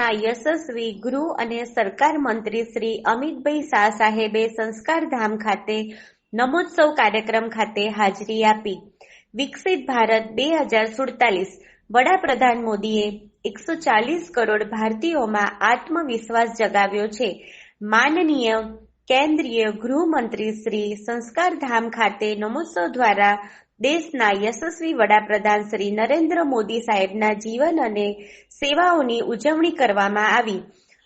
દેશના યશસ્વી ગૃહ અને સરકાર મંત્રી શ્રી અમિતભાઈ શાહ સાહેબે સંસ્કારધામ ખાતે નમોત્સવ કાર્યક્રમ ખાતે હાજરી આપી. વિકસિત ભારત 2047 વડાપ્રધાન મોદીએ 140 કરોડ ભારતીયોમાં આત્મવિશ્વાસ જગાવ્યો છે. માનનીય કેન્દ્રીય ગૃહમંત્રી શ્રી સંસ્કારધામ ખાતે નમોત્સવ દ્વારા દેશના યશસ્વી વડાપ્રધાન શ્રી નરેન્દ્ર મોદી સાહેબના જીવન અને સેવાઓની ઉજવણી કરવામાં આવી.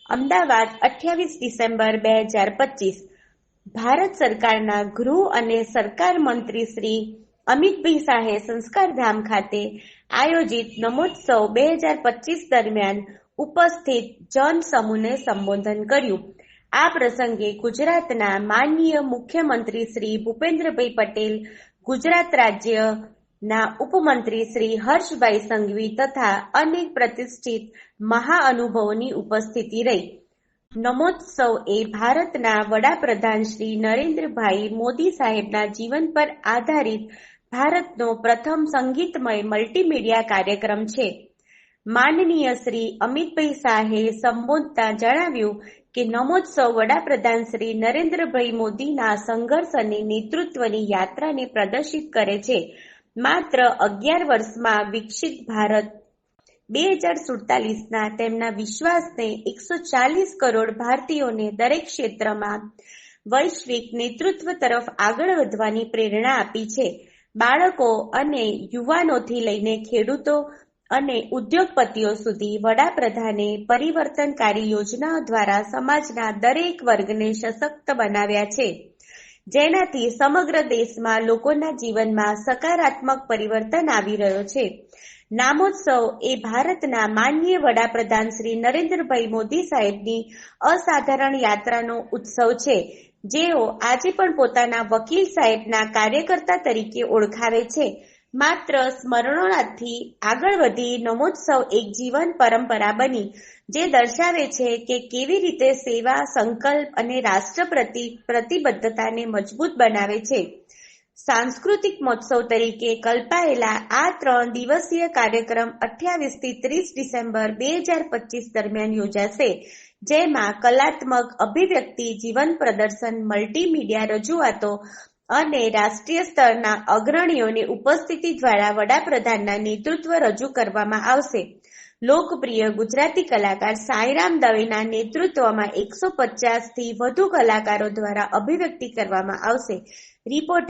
અમદાવાદ 28 ડિસેમ્બર 2025. ભારત સરકારના ગૃહ અને સરકાર મંત્રી શ્રી અમિતભાઈ શાહે સંસ્કારધામ ખાતે આયોજિત નમોત્સવ 2025 દરમિયાન ઉપસ્થિત જનસમૂહને સંબોધન કર્યું. આ પ્રસંગે ગુજરાતના માનનીય મુખ્યમંત્રી શ્રી ભૂપેન્દ્રભાઈ પટેલ, ગુજરાત રાજ્યના ઉપમંત્રી શ્રી હર્ષભાઈ સંઘવી તથા અનેક પ્રતિષ્ઠિત મહાઅનુભાવોની ઉપસ્થિતિ રહી. નમોત્સવ એ ભારતના વડાપ્રધાન શ્રી નરેન્દ્રભાઈ મોદી સાહેબના જીવન પર આધારિત ભારતનો પ્રથમ સંગીતમય મલ્ટીમીડિયા કાર્યક્રમ છે. માનનીય શ્રી અમિતભાઈ શાહે સંબોધતા જણાવ્યું કે નમોત્સવ વડાપ્રધાન શ્રી નરેન્દ્રભાઈ મોદીના સંઘર્ષ અને નેતૃત્વની યાત્રાને પ્રદર્શિત કરે છે. માત્ર 11 વર્ષમાં વિકસિત ભારત 2047ના તેમના વિશ્વાસને 140 કરોડ ભારતીયોને દરેક ક્ષેત્રમાં વૈશ્વિક નેતૃત્વ તરફ આગળ વધવાની પ્રેરણા આપી છે. બાળકો અને યુવાનોથી લઈને ખેડૂતો અને ઉદ્યોગપતિઓ સુધી વડાપ્રધાને પરિવર્તનકારી યોજનાઓ દ્વારા સમાજના દરેક વર્ગને સશક્ત બનાવ્યા છે, જેનાથી સમગ્ર દેશમાં લોકોના જીવનમાં સકારાત્મક પરિવર્તન આવી રહ્યો છે. નામોત્સવ એ ભારતના માનનીય વડાપ્રધાન શ્રી નરેન્દ્રભાઈ મોદી સાહેબની અસાધારણ યાત્રાનો ઉત્સવ છે, જેઓ આજે પણ પોતાના વકીલ સાહેબના કાર્યકર્તા તરીકે ઓળખાવે છે. માત્ર સ્મરણોથી આગળ વધી નમોત્સવ એક જીવન પરંપરા બની, જે દર્શાવે છે કે કેવી રીતે સેવા, સંકલ્પ અને રાષ્ટ્ર પ્રતિ પ્રતિબદ્ધતાને મજબૂત બનાવે છે. સાંસ્કૃતિક મહોત્સવ તરીકે કલ્પાયેલા આ 3 દિવસીય કાર્યક્રમ 28 થી 30 ડિસેમ્બર 2025 દરમિયાન યોજાશે, જેમાં કલાત્મક અભિવ્યક્તિ, જીવન પ્રદર્શન, મલ્ટીમીડિયા રજૂઆતો અને રાષ્ટ્રીય સ્તરના અગ્રણીઓની ઉપસ્થિતિ દ્વારા વડાપ્રધાનના નેતૃત્વ રજૂ કરવામાં આવશે. લોકપ્રિય ગુજરાતી કલાકાર સાંઈરામ દવેના નેતૃત્વમાં 150થી વધુ કલાકારો દ્વારા અભિવ્યક્તિ કરવામાં આવશે. રિપોર્ટ